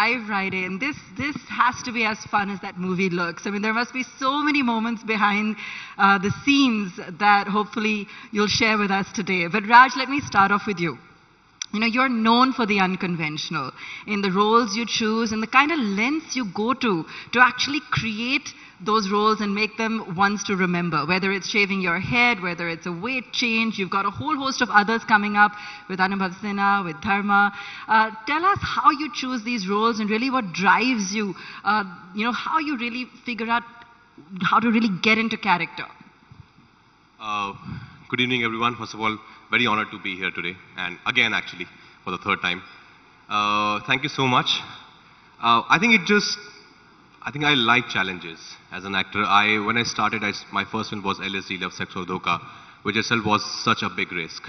dive right in. This has to be as fun as that movie looks. I mean, there must be so many moments behind the scenes that hopefully you'll share with us today. But Raj, let me start off with you. You know, you're known for the unconventional in the roles you choose and the kind of lengths you go to actually create those roles and make them ones to remember, whether it's shaving your head, whether it's a weight change. You've got a whole host of others coming up with Anubhav Sinha, with Dharma. Tell us how you choose these roles and really what drives you, how you really figure out how to really get into character. Good evening, everyone. First of all, very honored to be here today, and again, actually, for the third time. Thank you so much. I think I like challenges as an actor. When I started, my first film was LSD, Love, Sex or Dhoka, which itself was such a big risk.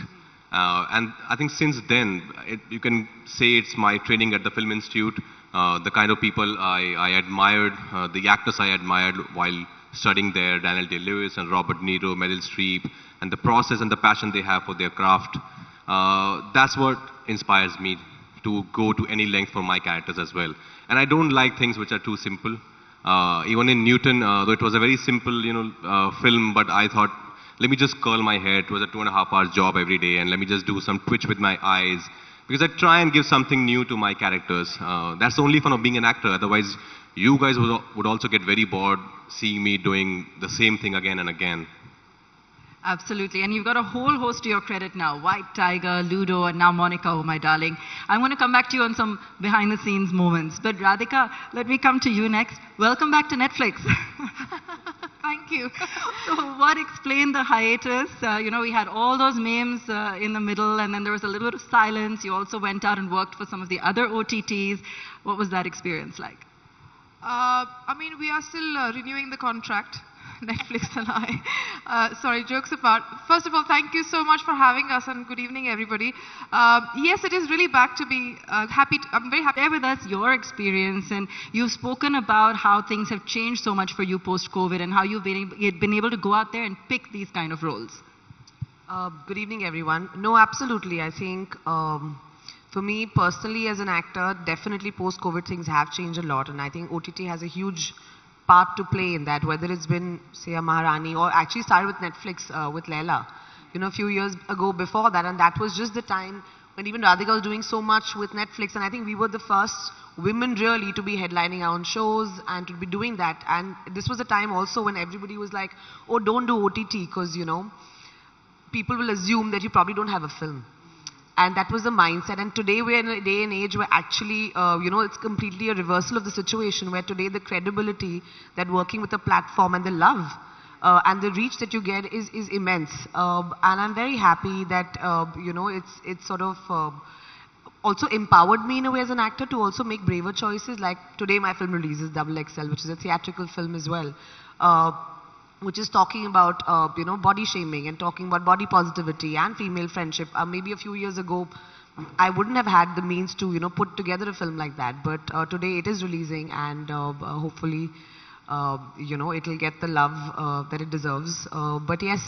And I think since then, you can say it's my training at the Film Institute, the kind of people I admired, the actors I admired while studying there, Daniel Day-Lewis and Robert De Niro, Meryl Streep, and the process and the passion they have for their craft. That's what inspires me to go to any length for my characters as well. And I don't like things which are too simple. Even in Newton, though it was a very simple, film, but I thought, let me just curl my hair. It was a 2.5-hour job every day, and let me just do some twitch with my eyes. Because I try and give something new to my characters. That's the only fun of being an actor. Otherwise, you guys would also get very bored seeing me doing the same thing again and again. Absolutely, and you've got a whole host to your credit now. White Tiger, Ludo, and now Monica, oh my darling. I'm going to come back to you on some behind-the-scenes moments. But Radhika, let me come to you next. Welcome back to Netflix. Thank you. So what explained the hiatus? We had all those memes in the middle, and then there was a little bit of silence. You also went out and worked for some of the other OTTs. What was that experience like? We are still renewing the contract. Netflix and I. Sorry, jokes apart. First of all, thank you so much for having us, and good evening, everybody. Yes, it is really back to be happy. I'm very happy. Share with us your experience, and you've spoken about how things have changed so much for you post-COVID and how you've been able to go out there and pick these kind of roles. Good evening, everyone. No, absolutely. I think for me personally as an actor, definitely post-COVID things have changed a lot, and I think OTT has a huge part to play in that, whether it's been, say, a Maharani, or actually started with Netflix with Leila, a few years ago before that, and that was just the time when even Radhika was doing so much with Netflix, and I think we were the first women really to be headlining our own shows and to be doing that. And this was a time also when everybody was like, oh, don't do OTT, because, people will assume that you probably don't have a film. And that was the mindset. And today we're in a day and age where actually, it's completely a reversal of the situation, where today the credibility that working with a platform and the love and the reach that you get is immense. And I'm very happy that, it's sort of also empowered me in a way as an actor to also make braver choices. Like today my film releases XXL, which is a theatrical film as well. Which is talking about, body shaming and talking about body positivity and female friendship. Maybe a few years ago, I wouldn't have had the means to, put together a film like that. But today it is releasing, and hopefully, it'll get the love that it deserves. But yes,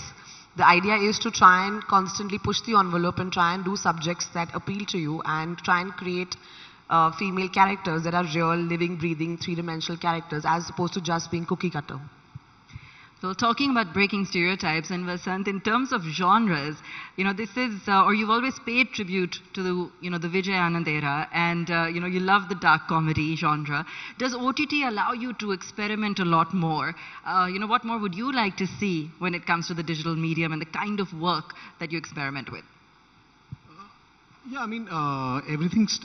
the idea is to try and constantly push the envelope and try and do subjects that appeal to you and try and create female characters that are real, living, breathing, three-dimensional characters, as opposed to just being cookie cutter. So talking about breaking stereotypes, and Vasant, in terms of genres, this is, or you've always paid tribute to the, the Vijay Anand era, and, you love the dark comedy genre. Does OTT allow you to experiment a lot more? What more would you like to see when it comes to the digital medium and the kind of work that you experiment with? Yeah, everything's,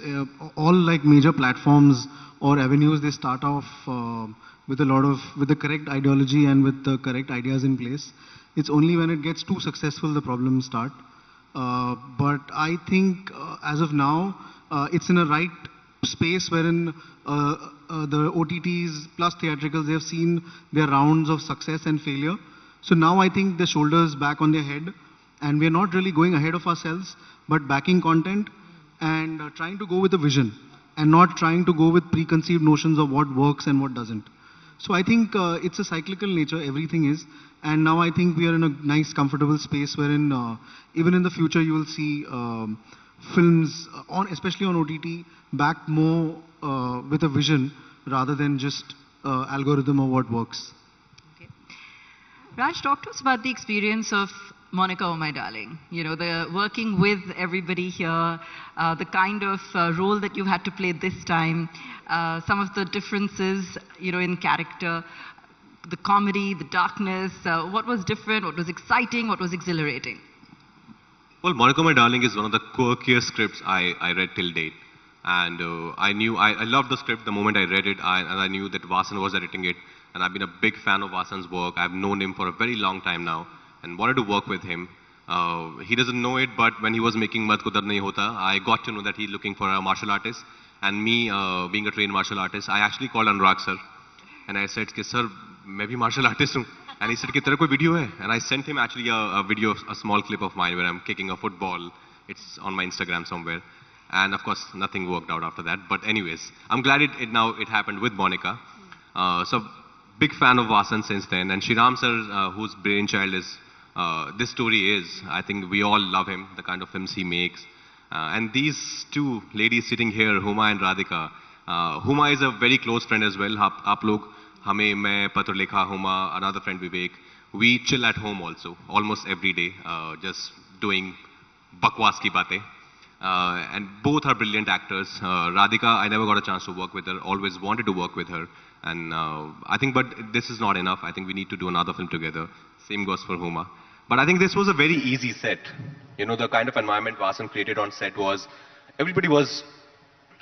all like major platforms or avenues, they start off with the correct ideology and with the correct ideas in place. It's only when it gets too successful the problems start. But I think as of now, it's in a right space wherein the OTTs plus theatricals, they have seen their rounds of success and failure. So now I think the shoulders back on their head, and we're not really going ahead of ourselves, but backing content and trying to go with a vision and not trying to go with preconceived notions of what works and what doesn't. So I think it's a cyclical nature, everything is. And now I think we are in a nice, comfortable space wherein even in the future you will see films, especially on OTT, backed more with a vision rather than just algorithm of what works. Okay. Raj, talk to us about the experience of Monica, Oh My Darling. You know, the working with everybody here, the kind of role that you had to play this time, some of the differences, you know, in character, the comedy, the darkness, what was different, what was exciting, what was exhilarating? Well, Monica, My Darling is one of the quirkiest scripts I read till date. And I loved the script the moment I read it, and I knew that Vasan was editing it. And I've been a big fan of Vasan's work. I've known him for a very long time now and wanted to work with him. He doesn't know it, but when he was making Mat Kudar Nahi Hota, I got to know that he's looking for a martial artist. And me, being a trained martial artist, I actually called Anurag sir. And I said, sir, मैं भी martial artist हूँ. And he said, तेरा कोई video है? And I sent him actually a video, a small clip of mine where I'm kicking a football. It's on my Instagram somewhere. And of course, nothing worked out after that. But anyways, I'm glad it happened with Monica. So big fan of Vasan since then. And Shriram sir, whose brainchild is this story is, I think we all love him, the kind of films he makes. And these two ladies sitting here, Huma and Radhika. Huma is a very close friend as well. आप लोग हमें मैं Patrulekha, Huma, another friend Vivek. We chill at home also, almost every day, just doing bakwas ki baatein. And both are brilliant actors. Radhika, I never got a chance to work with her, always wanted to work with her. And I think, but this is not enough. I think we need to do another film together. Same goes for Huma. But I think this was a very easy set. You know, the kind of environment Vasan created on set was, everybody was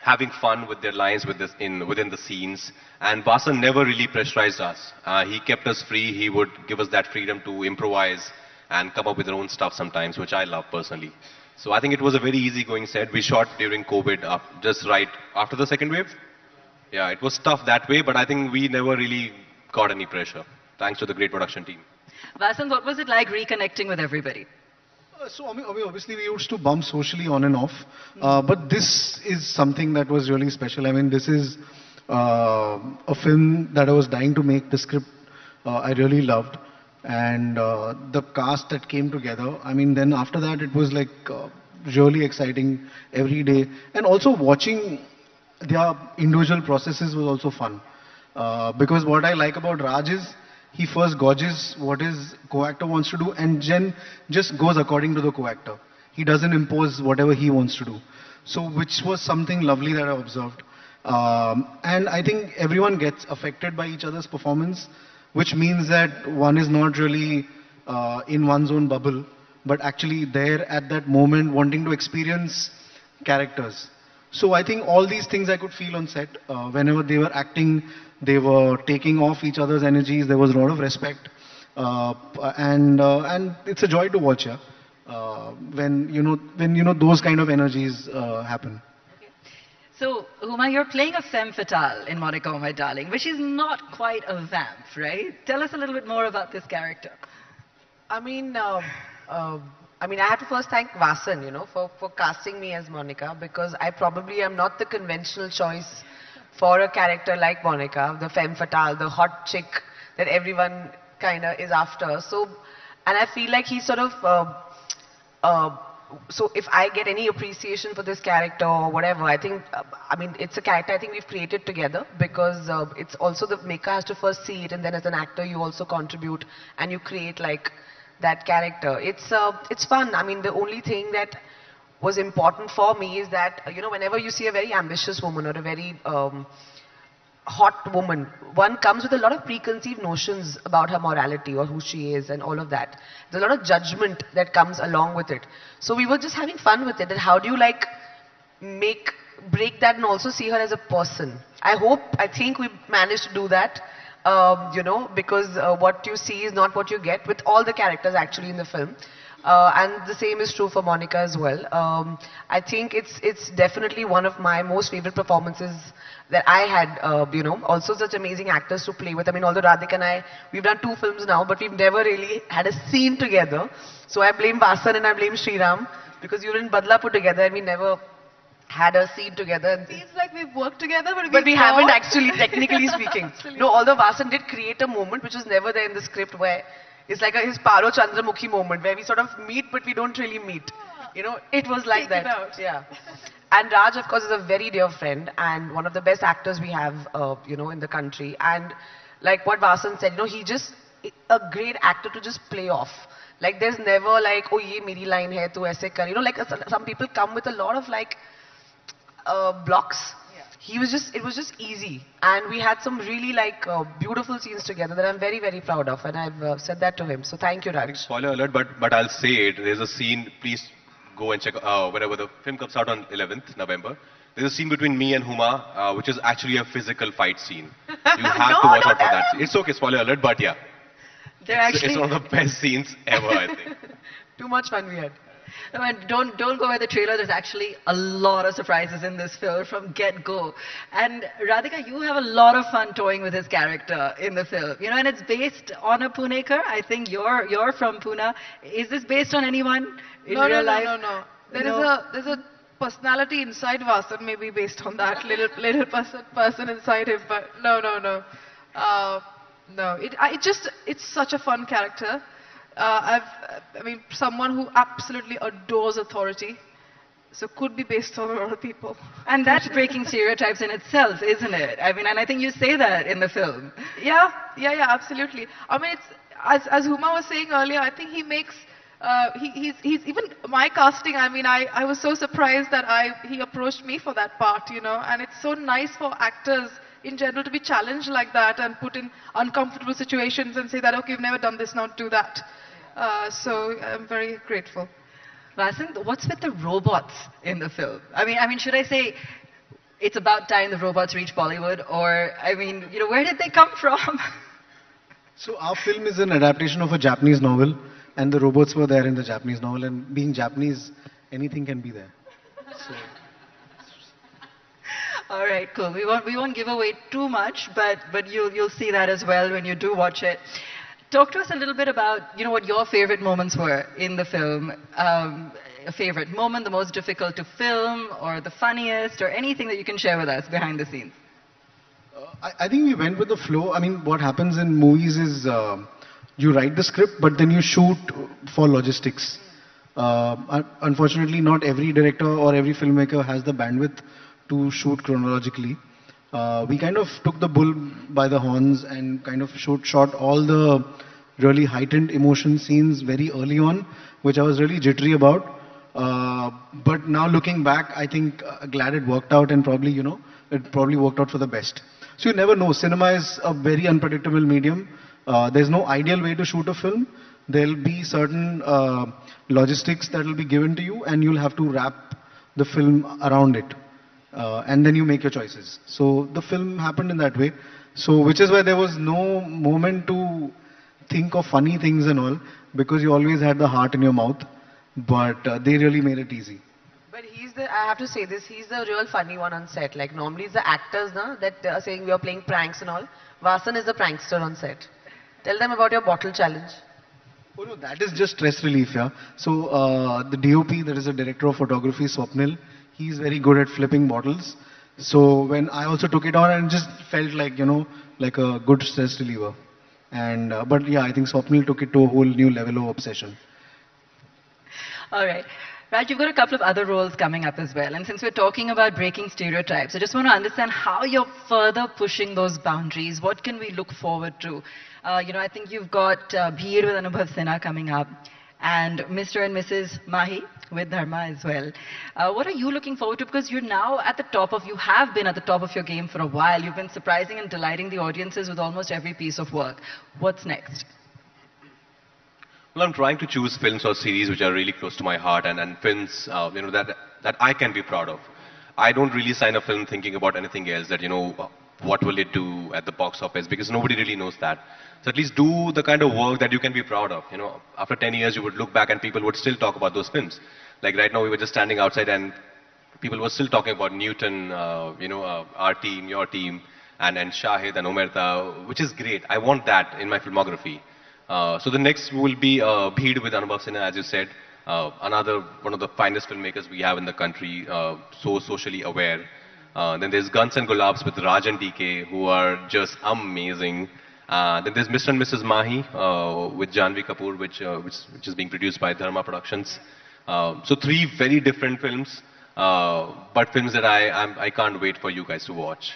having fun with their lines within the scenes. And Vasan never really pressurized us. He kept us free. He would give us that freedom to improvise and come up with our own stuff sometimes, which I love personally. So I think it was a very easygoing set. We shot during COVID, just right after the second wave. Yeah, it was tough that way, but I think we never really got any pressure, thanks to the great production team. Vasan, what was it like reconnecting with everybody? So I mean, obviously we used to bump socially on and off, but this is something that was really special. I mean, this is a film that I was dying to make. The script I really loved, and the cast that came together. I mean, then after that it was like really exciting every day, and also watching their individual processes was also fun. Because what I like about Raj is he first gauges what his co-actor wants to do and then just goes according to the co-actor. He doesn't impose whatever he wants to do. So which was something lovely that I observed. And I think everyone gets affected by each other's performance, which means that one is not really in one's own bubble, but actually there at that moment wanting to experience characters. So I think all these things I could feel on set. Whenever they were acting, they were taking off each other's energies. There was a lot of respect, and it's a joy to watch. Yeah, when you know those kind of energies happen. Okay. So Huma, you're playing a femme fatale in Monica, Oh My Darling, which is not quite a vamp, right? Tell us a little bit more about this character. I mean, I have to first thank Vasan, for casting me as Monica, because I probably am not the conventional choice for a character like Monica, the femme fatale, the hot chick that everyone kind of is after. So, and I feel like he's sort of, so if I get any appreciation for this character or whatever, I think, it's a character I think we've created together, because it's also the maker has to first see it, and then as an actor you also contribute and you create like that character. It's fun. I mean, the only thing that was important for me is that, whenever you see a very ambitious woman or a very hot woman, one comes with a lot of preconceived notions about her morality or who she is and all of that. There's a lot of judgment that comes along with it. So we were just having fun with it. And how do you break that and also see her as a person? I think we managed to do that. Because what you see is not what you get with all the characters actually in the film. And the same is true for Monica as well. I think it's definitely one of my most favorite performances that I had, also such amazing actors to play with. I mean, although Radhika and I, we've done 2 films now, but we've never really had a scene together. So I blame Vasan and I blame Shriram, because we were in Badlapur together and we never had a scene together. Feels like we've worked together, but we haven't actually, technically speaking. No, although Vasan did create a moment which was never there in the script, where it's like his Paro Chandramukhi moment, where we sort of meet but we don't really meet. It was like that. Yeah. And Raj, of course, is a very dear friend and one of the best actors we have, in the country. And like what Vasan said, he just a great actor to just play off. Like there's never like, oh, ye meri line hai, tu aise kar. Like some people come with a lot of like blocks. It was just easy. And we had some really like beautiful scenes together that I'm very, very proud of. And I've said that to him. So thank you, Raj. Spoiler alert, but I'll say it. There's a scene, please go and check whenever the film comes out on 11th November. There's a scene between me and Huma, which is actually a physical fight scene. You have to watch out for that scene. It's okay, spoiler alert, but yeah. It's one of the best scenes ever, I think. Too much fun we had. No, and don't go by the trailer. There's actually a lot of surprises in this film from get-go. And Radhika, you have a lot of fun toying with his character in the film. And it's based on a Punekar. I think you're from Pune. Is this based on anyone in real life? No. There's a personality inside Vasan, maybe based on that little person inside him. But no. No, it's such a fun character. Someone who absolutely adores authority, so could be based on a lot of people. And that's breaking stereotypes in itself, isn't it? And I think you say that in the film. Yeah, absolutely. It's, as Huma was saying earlier, I think he makes, he's even my casting, I was so surprised that he approached me for that part, and it's so nice for actors in general to be challenged like that and put in uncomfortable situations and say that, okay, you've never done this, now do that. So I'm very grateful. Vasan, what's with the robots in the film? Should I say it's about time the robots reach Bollywood? Or, where did they come from? So our film is an adaptation of a Japanese novel, and the robots were there in the Japanese novel, and being Japanese, anything can be there. So. All right, cool. We won't give away too much, but you'll see that as well when you do watch it. Talk to us a little bit about what your favorite moments were in the film. A favorite moment, the most difficult to film, or the funniest, or anything that you can share with us behind the scenes. I think we went with the flow. What happens in movies is you write the script, but then you shoot for logistics. Unfortunately, not every director or every filmmaker has the bandwidth to shoot chronologically. We kind of took the bull by the horns and kind of shot all the really heightened emotion scenes very early on, which I was really jittery about. But now looking back, I think glad it worked out, and probably, it probably worked out for the best. So you never know. Cinema is a very unpredictable medium. There's no ideal way to shoot a film. There'll be certain logistics that will be given to you, and you'll have to wrap the film around it. And then you make your choices. So the film happened in that way. So which is why there was no moment to think of funny things and all, because you always had the heart in your mouth. But they really made it easy. But I have to say this, he's the real funny one on set. Like normally it's the actors that are saying we are playing pranks and all. Vasan is the prankster on set. Tell them about your bottle challenge. Oh no, that is just stress relief, yeah. So the DOP, that is the director of photography, Swapnil, he's very good at flipping bottles. So when I also took it on, and just felt like, like a good stress reliever. And but yeah, I think Swapnil took it to a whole new level of obsession. All right. Raj, you've got a couple of other roles coming up as well. And since we're talking about breaking stereotypes, I just want to understand how you're further pushing those boundaries. What can we look forward to? I think you've got Bheer with Anubhav Sinha coming up, and Mr. and Mrs. Mahi with Dharma as well. What are you looking forward to? Because you're now you have been at the top of your game for a while. You've been surprising and delighting the audiences with almost every piece of work. What's next? Well, I'm trying to choose films or series which are really close to my heart, and films, that I can be proud of. I don't really sign a film thinking about anything else, that, what will it do at the box office, because nobody really knows that. So at least do the kind of work that you can be proud of. After 10 years, you would look back and people would still talk about those films. Like right now, we were just standing outside and people were still talking about Newton, our team, your team, and Shahid and Omerta, which is great. I want that in my filmography. So the next will be Bheed with Anubhav Sinha, as you said. Another one of the finest filmmakers we have in the country, so socially aware. Then there's Guns and Gulabs with Raj and DK, who are just amazing. Then there's Mr. and Mrs. Mahi with Janvi Kapoor, which is being produced by Dharma Productions. So 3 very different films. But films that I can't wait for you guys to watch.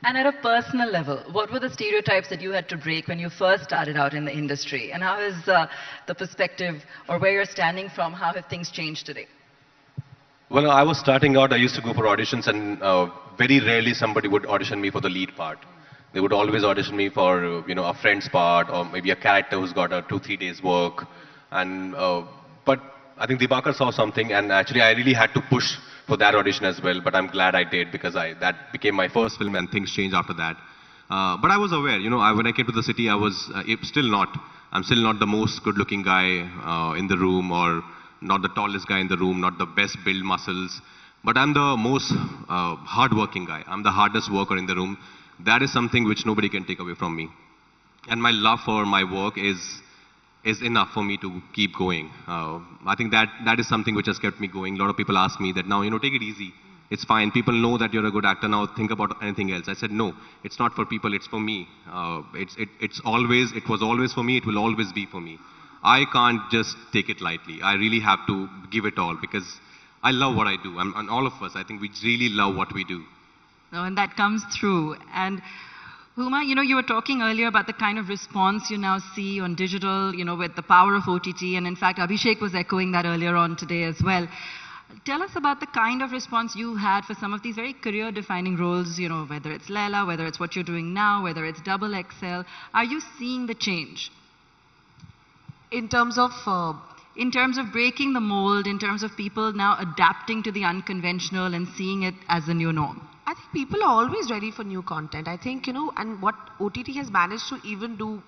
And at a personal level, what were the stereotypes that you had to break when you first started out in the industry? And how is the perspective, or where you're standing from, how have things changed today? Well, I was starting out, I used to go for auditions, and very rarely somebody would audition me for the lead part. They would always audition me for, a friend's part, or maybe a character who's got a 2-3 days work. And, but I think Dibakar saw something, and actually I really had to push for that audition as well, but I'm glad I did, because that became my first film, and things changed after that. But I was aware, when I came to the city, I'm still not the most good-looking guy in the room, or not the tallest guy in the room, not the best build muscles, but I'm the most hard-working guy. I'm the hardest worker in the room. That is something which nobody can take away from me. And my love for my work is enough for me to keep going. I think that is something which has kept me going. A lot of people ask me that now, take it easy. It's fine. People know that you're a good actor now. Think about anything else. I said, no, it's not for people. It's for me. It was always for me. It will always be for me. I can't just take it lightly. I really have to give it all, because I love what I do. And all of us, I think we really love what we do. No, and that comes through. And Huma, you were talking earlier about the kind of response you now see on digital, with the power of OTT. And in fact, Abhishek was echoing that earlier on today as well. Tell us about the kind of response you had for some of these very career-defining roles, whether it's Leila, whether it's what you're doing now, whether it's Double XL. Are you seeing the change? In terms of breaking the mold, in terms of people now adapting to the unconventional and seeing it as the new norm. I think people are always ready for new content. I think, and what OTT has managed to even do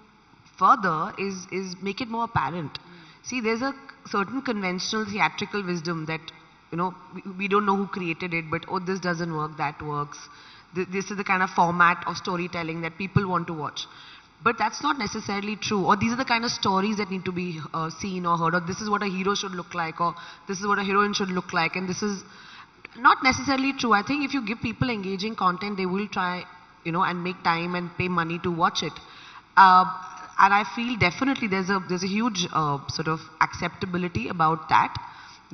further is make it more apparent. See, there's a certain conventional theatrical wisdom that, we don't know who created it, but, oh, this doesn't work, that works. This is the kind of format of storytelling that people want to watch. But that's not necessarily true. Or these are the kind of stories that need to be seen or heard. Or this is what a hero should look like. Or this is what a heroine should look like. And this is not necessarily true. I think if you give people engaging content, they will try, and make time and pay money to watch it. And I feel definitely there's a huge sort of acceptability about that.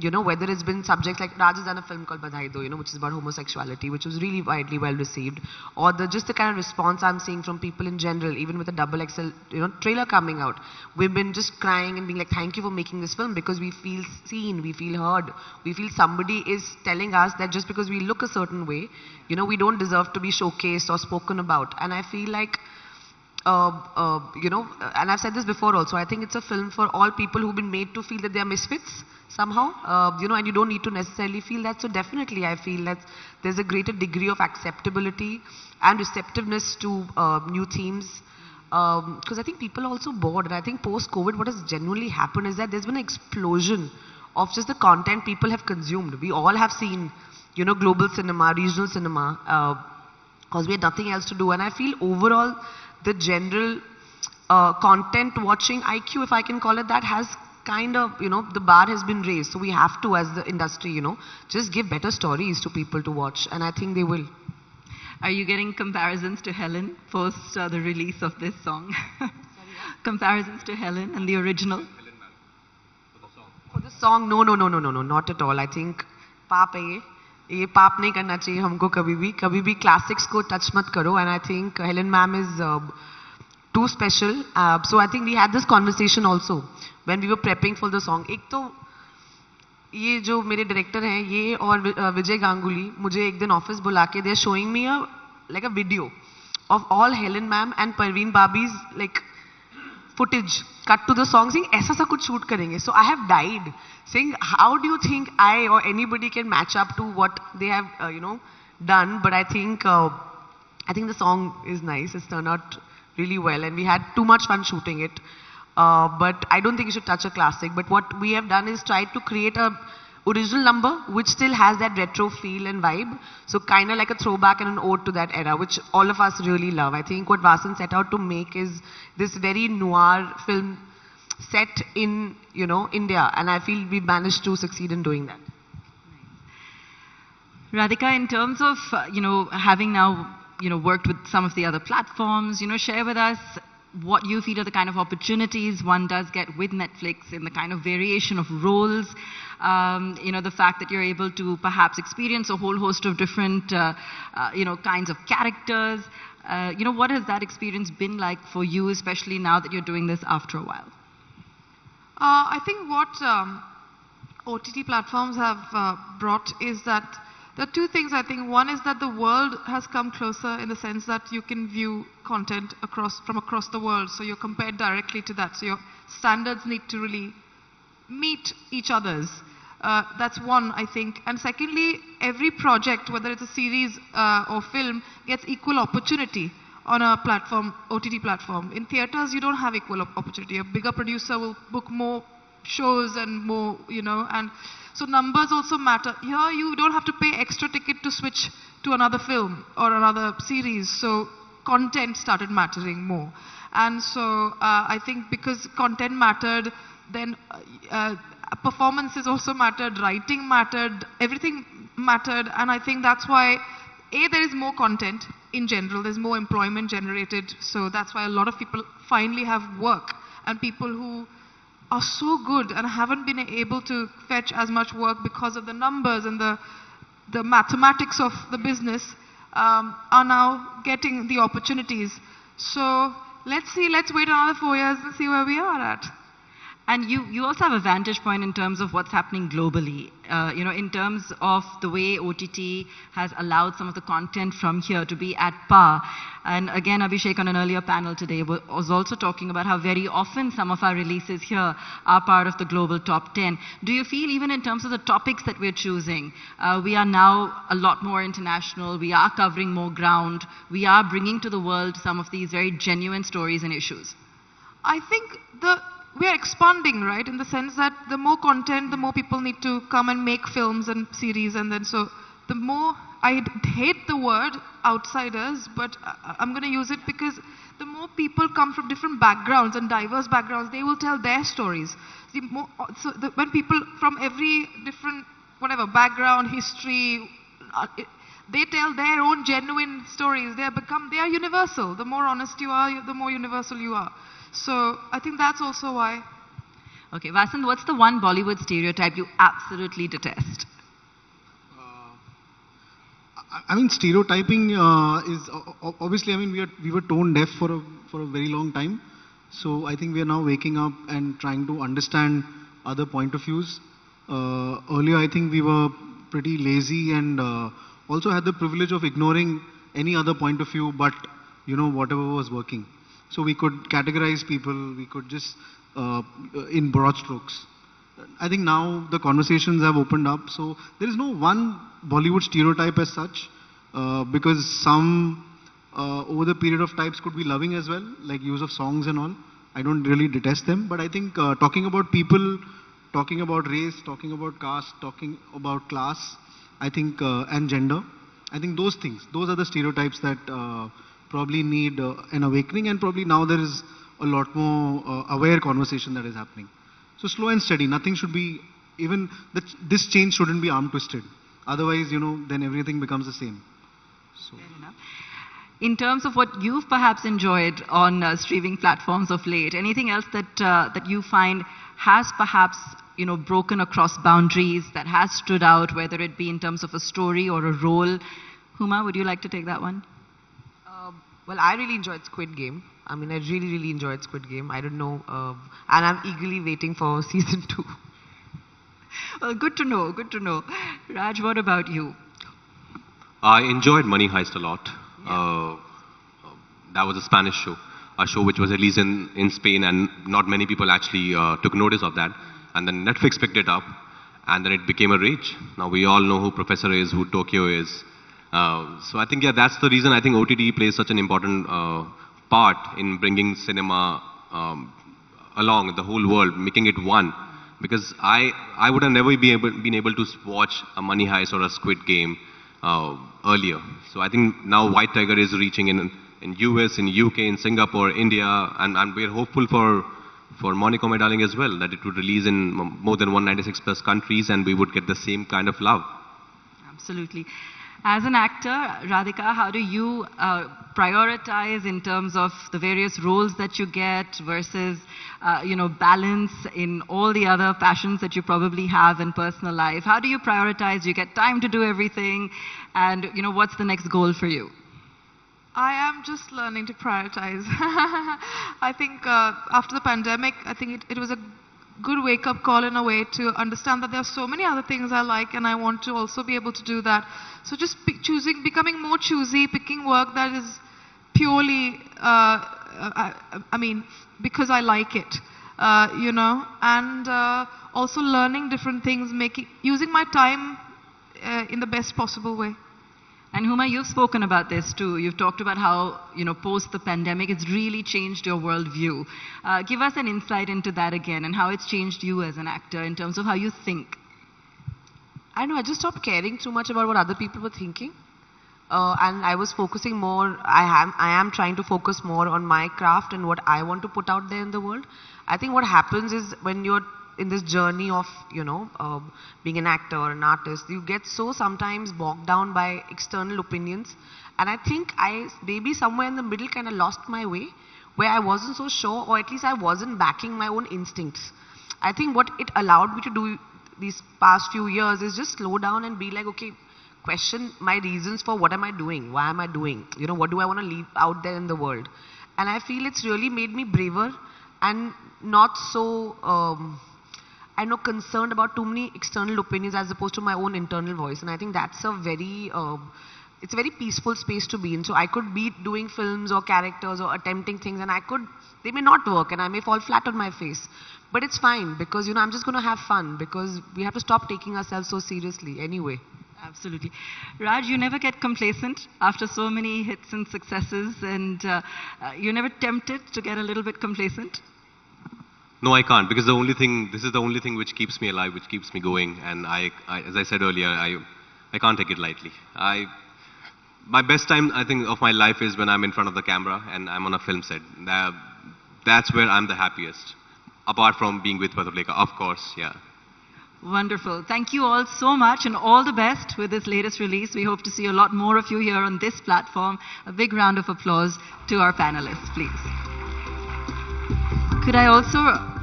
Whether it's been subjects like Raj has done a film called Badhai Do, which is about homosexuality, which was really widely well received. Or just the kind of response I'm seeing from people in general, even with a Double XL, trailer coming out. We've been just crying and being like, thank you for making this film, because we feel seen, we feel heard, we feel somebody is telling us that just because we look a certain way, we don't deserve to be showcased or spoken about. And I feel like, and I've said this before also, I think it's a film for all people who've been made to feel that they are misfits somehow, and you don't need to necessarily feel that. So definitely I feel that there's a greater degree of acceptability and receptiveness to new themes, because I think people are also bored. And I think post-COVID, what has genuinely happened is that there's been an explosion of just the content people have consumed. We all have seen, global cinema, regional cinema, because we had nothing else to do. And I feel overall, the general content watching IQ, if I can call it that, has kind of, the bar has been raised. So we have to, as the industry, just give better stories to people to watch. And I think they will. Are you getting comparisons to Helen post the release of this song? Comparisons to Helen and the original? For the song, no, not at all. I think paap hai ye paap nahi karna chahiye humko kabhi bhi classics ko touch mat karo. And I think Helen ma'am is too special. So I think we had this conversation also when we were prepping for the song. एक तो ये जो मेरे director हैं, ये और Vijay Ganguly, मुझे एक दिन office बुला के they're showing me like a video of all Helen ma'am and Parveen Babi's like footage cut to the song, saying ऐसा सा कुछ shoot करेंगे. So I have died saying, how do you think I or anybody can match up to what they have done? But I think the song is nice. It's turned out really well, and we had too much fun shooting it. But I don't think you should touch a classic. But what we have done is try to create a original number which still has that retro feel and vibe. So kind of like a throwback and an ode to that era, which all of us really love. I think what Vasan set out to make is this very noir film set in, India. And I feel we managed to succeed in doing that. Radhika, in terms of, having now, worked with some of the other platforms, share with us what you feel are the kind of opportunities one does get with Netflix in the kind of variation of roles, the fact that you're able to perhaps experience a whole host of different, kinds of characters. What has that experience been like for you, especially now that you're doing this after a while? I think what OTT platforms have brought is that there are two things. I think one is that the world has come closer in the sense that you can view content from across the world. So you're compared directly to that. So your standards need to really meet each other's. That's one, I think. And secondly, every project, whether it's a series or film, gets equal opportunity on a platform, OTT platform. In theaters, you don't have equal opportunity. A bigger producer will book more shows and more, and so numbers also matter. Here, you don't have to pay extra ticket to switch to another film or another series. So content started mattering more. And so I think because content mattered, then performances also mattered, writing mattered, everything mattered. And I think that's why, there is more content in general, there's more employment generated. So that's why a lot of people finally have work. And people who are so good and haven't been able to fetch as much work because of the numbers and the mathematics of the business are now getting the opportunities. So let's wait another 4 years and see where we are at. And you also have a vantage point in terms of what's happening globally, in terms of the way OTT has allowed some of the content from here to be at par. And again, Abhishek on an earlier panel today was also talking about how very often some of our releases here are part of the global top 10. Do you feel even in terms of the topics that we're choosing, we are now a lot more international, we are covering more ground, we are bringing to the world some of these very genuine stories and issues? I think we are expanding, right? In the sense that the more content, the more people need to come and make films and series. And then so the more, I hate the word outsiders, but I'm going to use it because the more people come from different backgrounds and diverse backgrounds, they will tell their stories. When people from every different, background, history, they tell their own genuine stories. They are universal. The more honest you are, the more universal you are. So I think that's also why. Okay, Vasan, what's the one Bollywood stereotype you absolutely detest? Stereotyping is obviously. We were tone deaf for a very long time. So I think we are now waking up and trying to understand other point of views. Earlier, I think we were pretty lazy and also had the privilege of ignoring any other point of view, but whatever was working. So we could categorize people, we could just, in broad strokes. I think now the conversations have opened up. So there is no one Bollywood stereotype as such, because some over the period of types could be loving as well, like use of songs and all. I don't really detest them, but I think talking about people, talking about race, talking about caste, talking about class, I think, and gender, I think those are the stereotypes that probably need an awakening, and probably now there is a lot more aware conversation that is happening. So slow and steady, nothing should be, even this change shouldn't be arm twisted. Otherwise, then everything becomes the same. So. Fair enough. In terms of what you've perhaps enjoyed on streaming platforms of late, anything else that you find has perhaps broken across boundaries, that has stood out, whether it be in terms of a story or a role? Huma, would you like to take that one? Well, I really enjoyed Squid Game. I really, really enjoyed Squid Game. I don't know, and I'm eagerly waiting for season 2. Well, good to know, good to know. Raj, what about you? I enjoyed Money Heist a lot. Yeah. That was a Spanish show, a show which was released in Spain, and not many people actually took notice of that. And then Netflix picked it up, and then it became a rage. Now we all know who Professor is, who Tokyo is. So I think, that's the reason I think OTT plays such an important part in bringing cinema along the whole world, making it one. Because I would have never been able to watch a Money Heist or a Squid Game earlier. So I think now White Tiger is reaching in US, in UK, in Singapore, India, and we're hopeful for Monica My Darling as well, that it would release in more than 196 plus countries and we would get the same kind of love. Absolutely. As an actor, Radhika, how do you prioritize in terms of the various roles that you get versus, balance in all the other passions that you probably have in personal life? How do you prioritize? Do you get time to do everything? And, what's the next goal for you? I am just learning to prioritize. I think after the pandemic, I think it was a good wake-up call in a way to understand that there are so many other things I like and I want to also be able to do that. So just becoming more choosy, picking work that is purely, because I like it, and also learning different things, using my time in the best possible way. And Huma, you've spoken about this too. You've talked about how, post the pandemic, it's really changed your worldview. Give us an insight into that again and how it's changed you as an actor in terms of how you think. I know, I just stopped caring too much about what other people were thinking. And I was focusing more, I am trying to focus more on my craft and what I want to put out there in the world. I think what happens is when you're in this journey of, being an actor or an artist, you get so sometimes bogged down by external opinions. And I think I maybe somewhere in the middle kind of lost my way, where I wasn't so sure, or at least I wasn't backing my own instincts. I think what it allowed me to do these past few years is just slow down and be like, okay, question my reasons for what am I doing? Why am I doing? What do I want to leave out there in the world? And I feel it's really made me braver and not so, concerned about too many external opinions as opposed to my own internal voice. And I think that's a very, it's a very peaceful space to be in. So I could be doing films or characters or attempting things and they may not work and I may fall flat on my face. But it's fine because, I'm just going to have fun because we have to stop taking ourselves so seriously anyway. Absolutely. Raj, you never get complacent after so many hits and successes, and you're never tempted to get a little bit complacent? No, I can't, because this is the only thing which keeps me alive, which keeps me going, and I as I said earlier, I can't take it lightly. My best time, I think, of my life is when I'm in front of the camera and I'm on a film set. That's where I'm the happiest, apart from being with Vasan, of course, yeah. Wonderful. Thank you all so much and all the best with this latest release. We hope to see a lot more of you here on this platform. A big round of applause to our panelists, please. Could I also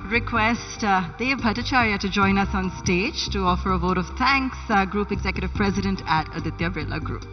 request Dev Bhattacharya to join us on stage to offer a vote of thanks, Group Executive President at Aditya Birla Group.